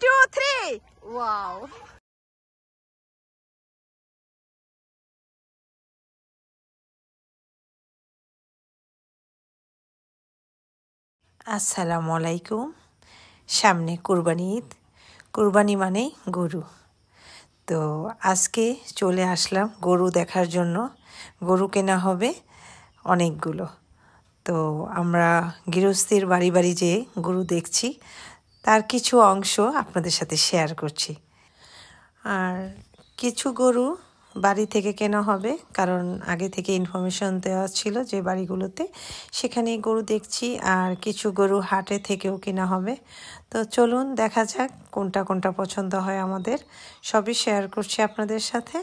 2 3 wow আসসালামু আলাইকুম। সামনে কুরবানি ঈদ, কুরবানি মানেই গরু। তো আজকে চলে আসলাম গরু দেখার জন্য। গরু কেনা হবে অনেকগুলো। তো আমরা গৃহস্থীর বাড়ি বাড়ি যেয়ে গরু দেখছি, তার কিছু অংশ আপনাদের সাথে শেয়ার করছি। আর কিছু গরু বাড়ি থেকে কেনা হবে, কারণ আগে থেকে ইনফরমেশন দেওয়া ছিল যে বাড়িগুলোতে, সেখানেই গরু দেখছি। আর কিছু গরু হাটে থেকেও কেনা হবে। তো চলুন দেখা যাক কোনটা কোনটা পছন্দ হয় আমাদের, সবই শেয়ার করছি আপনাদের সাথে।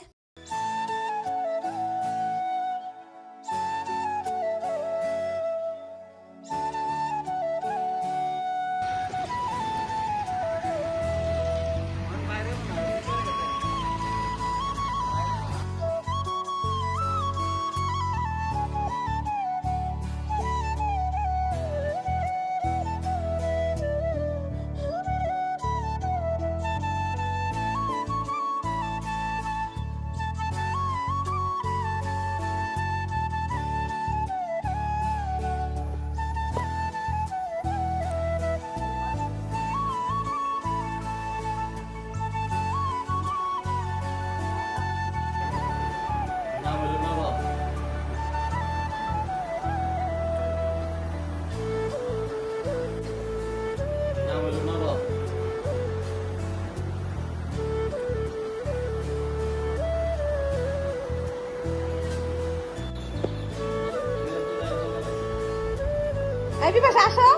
আসো,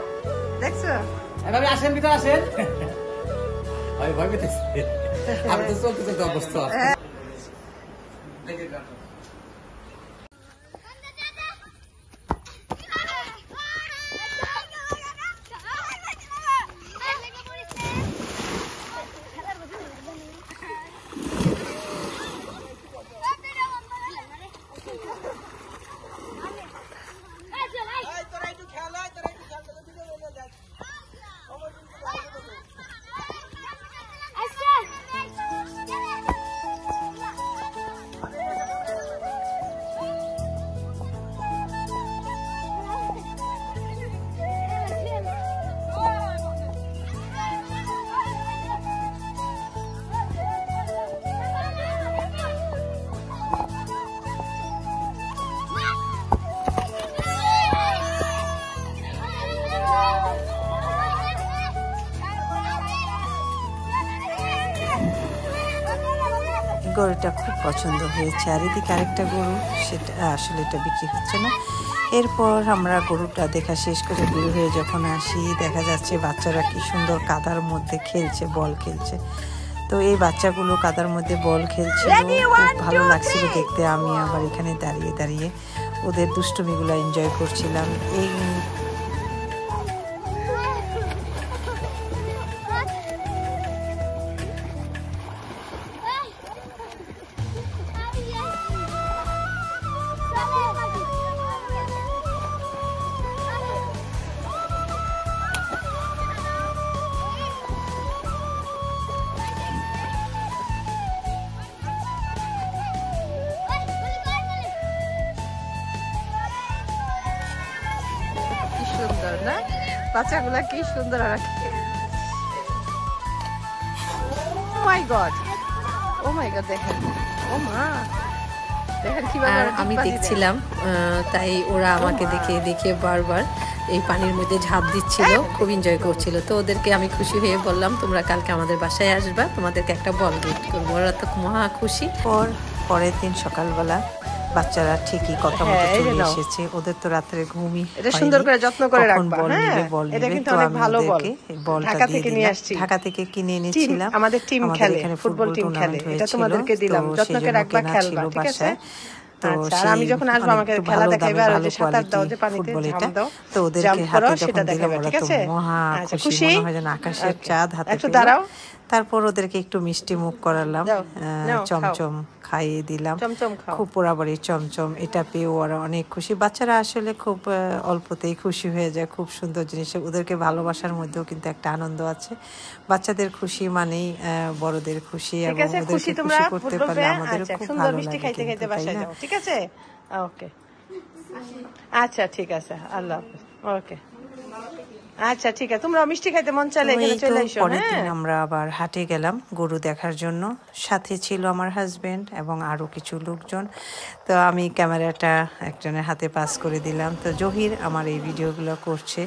দেখছো? এভাবে আসেন, ভিতরে আসেন। আমি ভয় পেতেছি, আমি তো চলতে চলতে অবস্থা। গরুটা খুব পছন্দ হয়েছে। আর এদিকে আরেকটা গরু, সেটা আসলে এটা বিক্রি হচ্ছে না। এরপর আমরা গরুটা দেখা শেষ করে বের হয়ে যখন আসি, দেখা যাচ্ছে বাচ্চারা কি সুন্দর কাদার মধ্যে খেলছে, বল খেলছে। তো এই বাচ্চাগুলো কাদার মধ্যে বল খেলছিল, খুব ভালো লাগছিল দেখতে। আমি আবার এখানে দাঁড়িয়ে দাঁড়িয়ে ওদের দুষ্টুমিগুলো এনজয় করছিলাম। এই সুন্দর না, বাচ্চাগুলা কি সুন্দর। আর ও মাই গড, ও মাই গড, দেখেন, ও মা, দেখেন কিভাবে। আর আমি দেখছিলাম, তাই ওরা আমাকে দেখে দেখে বারবার এই পানির মধ্যে ঝাঁপ দিচ্ছিল, খুব এনজয় করছিল। তো ওদেরকে আমি খুশি হয়ে বললাম, তোমরা কালকে আমাদের বাসায় আসবা, তোমাদেরকে একটা বল গিফট করবো। ওরা তো মহা খুশি। পরের দিন সকালবেলা বাচ্চারা ঠিকই কথা মতো চলে এসেছে। ওদের তো রাত্রে ঘুমই, এটা সুন্দর করে যত্ন করে রাখবা। হ্যাঁ, এটা কিন্তু অনেক ভালো বল। ঢাকা থেকে নিয়ে আসছি, ঢাকা থেকে কিনে এনেছিলাম। আমাদের টিম খেলে, ফুটবল টিম খেলে। এটা তোমাদেরকে দিলাম, যত্ন করে রাখবা, খেলবা, ঠিক আছে? আচ্ছা, আর আমি যখন আসবো আমাকে খেলা দেখাইবে, আর যে সাঁতার দাও, যে পানিতে ঝাঁপ দাও, তো ওদেরকে হাতে সেটা দেখাবে, ঠিক আছে? আচ্ছা, খুশি, মনে হয় যেন আকাশের চাঁদ হাতে। একটু দাঁড়াও। তারপর ওদেরকে একটু মিষ্টি মুখ করালাম, চমচম খাইয়ে দিলাম। খুব পোড়াবাড়ি চমচম, এটা পেয়ে ওরা অনেক খুশি। বাচ্চারা আসলে খুব অল্পতেই খুশি হয়ে যায়, খুব সুন্দর জিনিস। ওদেরকে ভালোবাসার মধ্যেও কিন্তু একটা আনন্দ আছে। বাচ্চাদের খুশি মানেই বড়দের খুশি, এবং ওদেরকে খুশি করতে পারলে আমাদেরও খুব ভালো লাগে। ঠিক আছে, ওকে, আচ্ছা ঠিক আছে, আল্লাহ হাফেজ, ওকে, আচ্ছা ঠিক আছে। তোমরা মিষ্টি খাইতে মন চাইলে এখানে চলে এসো। পরের দিন আমরা আবার হাটে গেলাম গরু দেখার জন্য। সাথে ছিল আমার হাজবেন্ড এবং আরো কিছু লোকজন। তো আমি ক্যামেরাটা একজনের হাতে পাস করে দিলাম। তো জহির আমার এই ভিডিওগুলো করছে।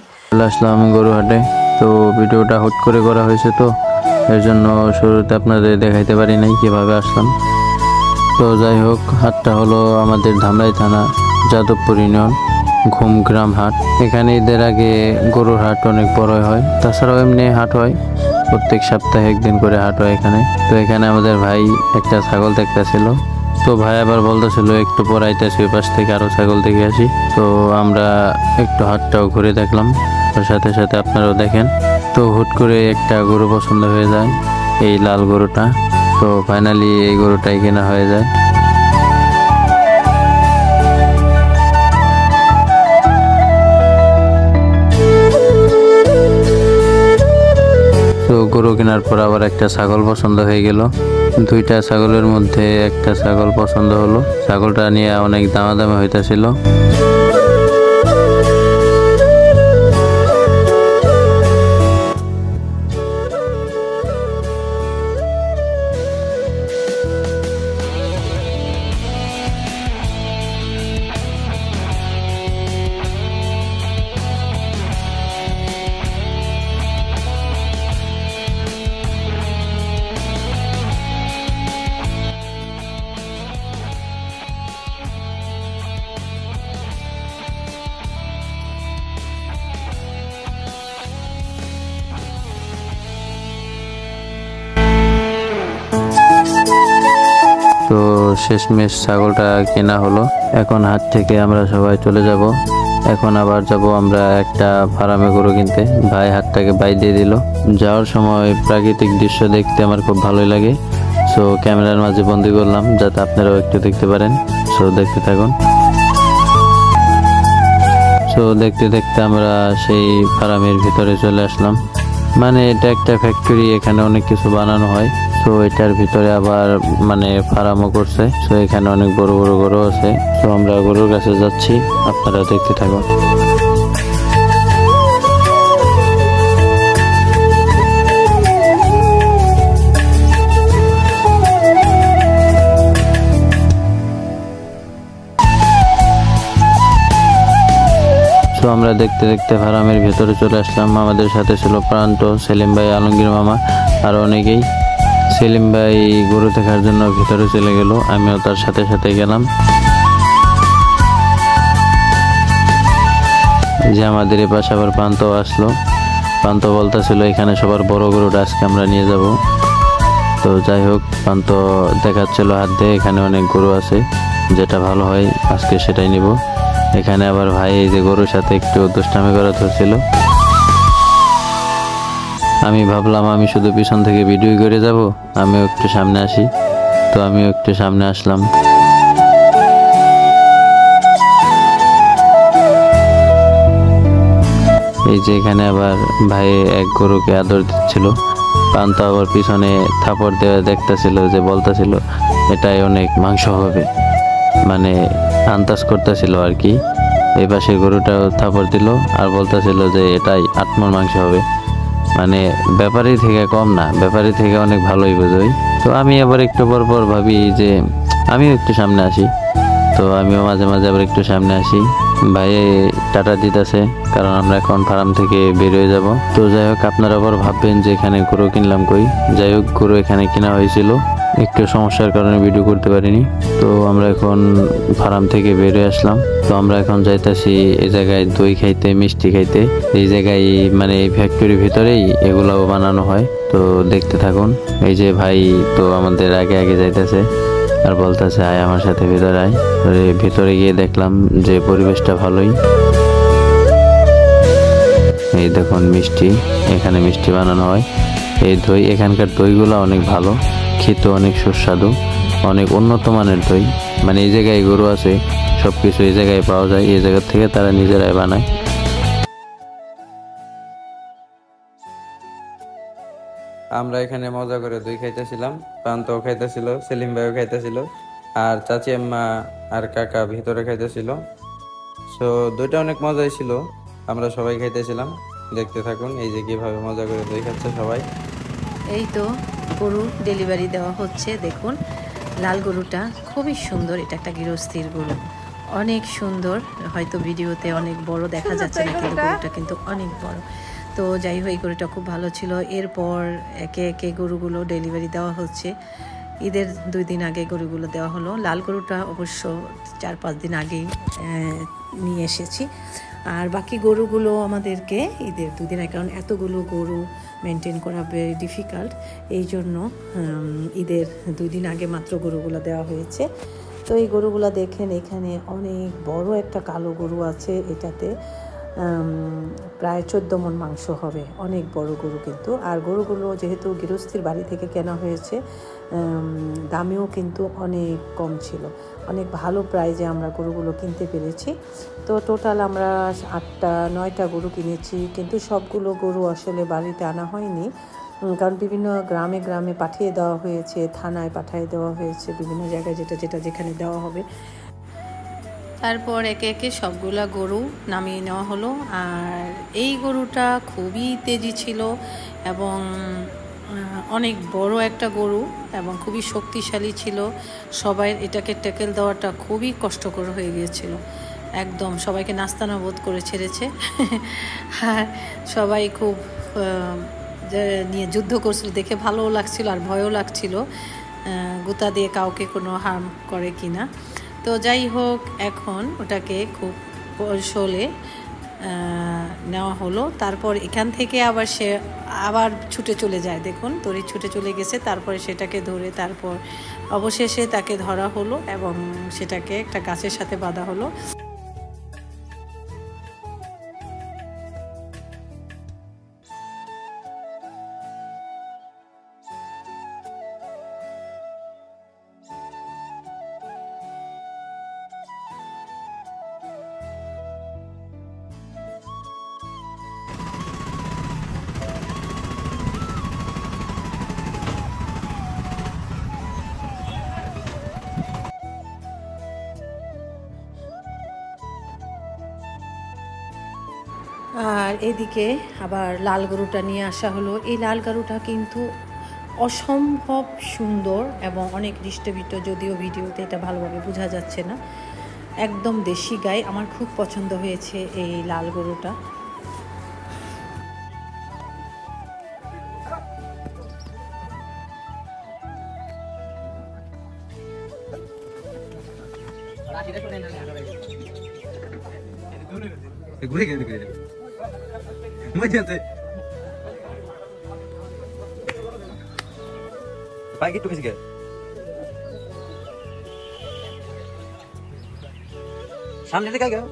আসলাম আমি গরু হাটে। তো ভিডিওটা হুট করে করা হয়েছে, তো এর জন্য শুরুতে আপনাদের দেখাইতে পারি নাই কিভাবে আসলাম। তো যাই হোক, হাটটা হলো আমাদের ধামরাই থানা, যাদবপুর ইউনিয়ন, ঘুমগ্রাম হাট। এখানে ঈদের আগে গরুর হাট অনেক বড় হয়, তাছাড়াও এমনি হাট হয়, প্রত্যেক সপ্তাহে একদিন করে হাট হয় এখানে। তো এখানে আমাদের ভাই একটা ছাগল দেখতেছিল। তো ভাই আবার বলতেছিল একটু পর আইতেছি, ওই পাশ থেকে আরো ছাগল দেখে আসি। তো আমরা একটু হাটটাও ঘুরে দেখলাম, ওর সাথে সাথে আপনারাও দেখেন। তো হুট করে একটা গরু পছন্দ হয়ে যায়, এই লাল গরুটা। তো ফাইনালি এই গরুটাই কেনা হয়ে যায়। তো গরু কেনার পর আবার একটা ছাগল পছন্দ হয়ে গেল। দুইটা ছাগলের মধ্যে একটা ছাগল পছন্দ হলো। ছাগলটা নিয়ে অনেক দামাদামি হইতেছিল। তো শেষমেশ ছাগলটা কেনা হলো। এখন হাট থেকে আমরা সবাই চলে যাব। এখন আবার যাব আমরা একটা ফার্মে গরু কিনতে। ভাই হাটটাকে বাই দিয়ে দিল। যাওয়ার সময় প্রাকৃতিক দৃশ্য দেখতে আমার খুব ভালোই লাগে। সো ক্যামেরার মাঝে বন্দি করলাম যাতে আপনারাও একটু দেখতে পারেন। সো দেখতে থাকুন। সো দেখতে দেখতে আমরা সেই ফার্মের ভিতরে চলে আসলাম। মানে এটা একটা ফ্যাক্টরি, এখানে অনেক কিছু বানানো হয়। তো এটার ভিতরে আবার মানে ফার্মও করছে। তো এখানে অনেক বড় বড় গরু আছে। তো আমরা গরুর কাছে যাচ্ছি, আপনারা দেখতে থাকুন। তো আমরা দেখতে দেখতে ফার্মের ভেতরে চলে আসলাম। আমাদের সাথে ছিল প্রান্ত, সেলিম ভাই, আলমগীর মামা আর অনেকেই। সেলিম ভাই গরু দেখার জন্য ভিতরে চলে গেল, আমিও তার সাথে সাথে গেলাম। যে আমাদের এ পাশে আবার প্রান্ত আসলো। প্রান্ত বলতেছিল এখানে সবার বড় গরুটা আজকে আমরা নিয়ে যাব। তো যাই হোক, প্রান্ত দেখাচ্ছিল হাত দিয়ে এখানে অনেক গরু আছে, যেটা ভালো হয় আজকে সেটাই নিব। এখানে আবার ভাই এই যে গরুর সাথে একটু দুষ্টামি করা ধরছিল। আমি ভাবলাম আমি শুধু পিছন থেকে ভিডিও করে যাব, আমিও একটু সামনে আসি। তো আমিও একটু সামনে আসলাম। এই যে এখানে আবার ভাই এক গরুকে আদর দিচ্ছিল। প্রান্ত আবার পিছনে থাপড় দেওয়া দেখতেছিল, যে বলতেছিল এটাই অনেক মাংস হবে, মানে আন্দাজ করতেছিল আর কি। এই পাশে গরুটাও থাপড় দিল আর বলতেছিল যে এটাই 8 মণ মাংস হবে। মানে ব্যাপারী থেকে কম না, ব্যাপারী থেকে অনেক ভালোই বোঝই। তো আমি আবার একটু পর পর ভাবি যে আমিও একটু সামনে আসি। তো আমিও মাঝে মাঝে আবার একটু সামনে আসি। ভাই টাটা দিতেছে, কারণ আমরা এখন ফার্ম থেকে বের হয়ে যাব। তো যাই হোক, আপনারা আবার ভাববেন যে এখানে গরু কিনলাম কই। যাই হোক, গরু এখানে কেনা হয়েছিল, একটু সমস্যার কারণে ভিডিও করতে পারিনি। তো আমরা এখন ফার্ম থেকে বের হয়ে আসলাম। তো আমরা এখন যাইতেছি এই জায়গায় দই খাইতে, মিষ্টি খাইতে। এই জায়গায় মানে এই ফ্যাক্টরির ভিতরেই এগুলাও বানানো হয়। তো দেখতে থাকুন। এই যে ভাই তো আমাদের আগে আগে যাইতেছে আর বলতেছে আয় আমার সাথে ভিতরে আয়। ভিতরে গিয়ে দেখলাম যে পরিবেশটা ভালোই। এই দেখুন মিষ্টি, এখানে মিষ্টি বানানো হয়। এই দই, এখানকার দইগুলো অনেক ভালো, খেতে অনেক সুস্বাদু। অনেক উন্নত মানের দই, মানে এই জায়গায় গরু আছে, সবকিছু এই জায়গায় পাওয়া যায়, এই জায়গা থেকে তারা নিজেরাই বানায়। আমরা এখানে মজা করে দই খাইতেছিলাম, প্রান্তও খাইতেছিল, সেলিম ভাইও খাইতেছিল, আর চাচি আম্মা আর কাকা ভিতরে খাইতেছিল। সো দইটা অনেক মজাই ছিল, আমরা সবাই খাইতেছিলাম। দেখতে থাকুন এই যে কিভাবে মজা করে দই খাচ্ছে সবাই। এই তো গরু ডেলিভারি দেওয়া হচ্ছে, দেখুন লাল গরুটা খুবই সুন্দর, এটা একটা গৃহস্থীর গরু, অনেক সুন্দর। হয়তো ভিডিওতে অনেক বড় দেখা যাচ্ছে না, কিন্তু গরুটা কিন্তু অনেক বড়। তো যাই হোক, এই গরুটা খুব ভালো ছিল। এরপর একে একে গরুগুলো ডেলিভারি দেওয়া হচ্ছে। ঈদের 2 দিন আগে গরুগুলো দেওয়া হলো। লাল গরুটা অবশ্য 4-5 দিন আগেই নিয়ে এসেছি, আর বাকি গরুগুলো আমাদেরকে ঈদের 2 দিন আগে, কারণ এতগুলো গরু মেনটেন করা ভেরি ডিফিকাল্ট, এই জন্য ঈদের 2 দিন আগে মাত্র গরুগুলো দেওয়া হয়েছে। তো এই গরুগুলো দেখেন, এখানে অনেক বড় একটা কালো গরু আছে, এটাতে প্রায় 14 মণ মাংস হবে, অনেক বড় গরু কিন্তু। আর গরুগুলো যেহেতু গৃহস্থীর বাড়ি থেকে কেনা হয়েছে, দামেও কিন্তু অনেক কম ছিল, অনেক ভালো প্রাইজে আমরা গরুগুলো কিনতে পেরেছি। তো টোটাল আমরা 8-9টা গরু কিনেছি, কিন্তু সবগুলো গরু আসলে বাড়িতে আনা হয়নি, কারণ বিভিন্ন গ্রামে গ্রামে পাঠিয়ে দেওয়া হয়েছে, থানায় পাঠিয়ে দেওয়া হয়েছে, বিভিন্ন জায়গায় যেটা যেখানে দেওয়া হবে। তারপর একে একে সবগুলা গরু নামিয়ে নেওয়া হলো। আর এই গরুটা খুবই তেজি ছিল এবং অনেক বড় একটা গরু এবং খুবই শক্তিশালী ছিল। সবাই এটাকে ট্যাকেল দেওয়াটা খুবই কষ্টকর হয়ে গিয়েছিল, একদম সবাইকে নাস্তানা বোধ করে ছেড়েছে। আর সবাই খুব নিয়ে যুদ্ধ করছিল, দেখে ভালোও লাগছিল আর ভয়ও লাগছিল, গুতা দিয়ে কাউকে কোনো হার্ম করে কিনা। তো যাই হোক, এখন ওটাকে খুব কৌশলে নেওয়া হলো। তারপর এখান থেকে আবার সে আবার ছুটে চলে যায়, দেখুন তরি ছুটে চলে গেছে। তারপরে সেটাকে ধরে তারপর অবশেষে তাকে ধরা হলো এবং সেটাকে একটা গাছের সাথে বাঁধা হলো। আর এদিকে আবার লাল গরুটা নিয়ে আসা হলো। এই লাল গরুটা কিন্তু অসম্ভব সুন্দর এবং অনেক হৃষ্টপুষ্ট, যদিও ভিডিওতে এটা ভালোভাবে বোঝা যাচ্ছে না, একদম দেশি গাই। আমার খুব পছন্দ হয়েছে এই লাল গরুটা। ঘুরে গেলে মজা আছে, পাই একটু বেশি গেল সামনে দিকে গেল।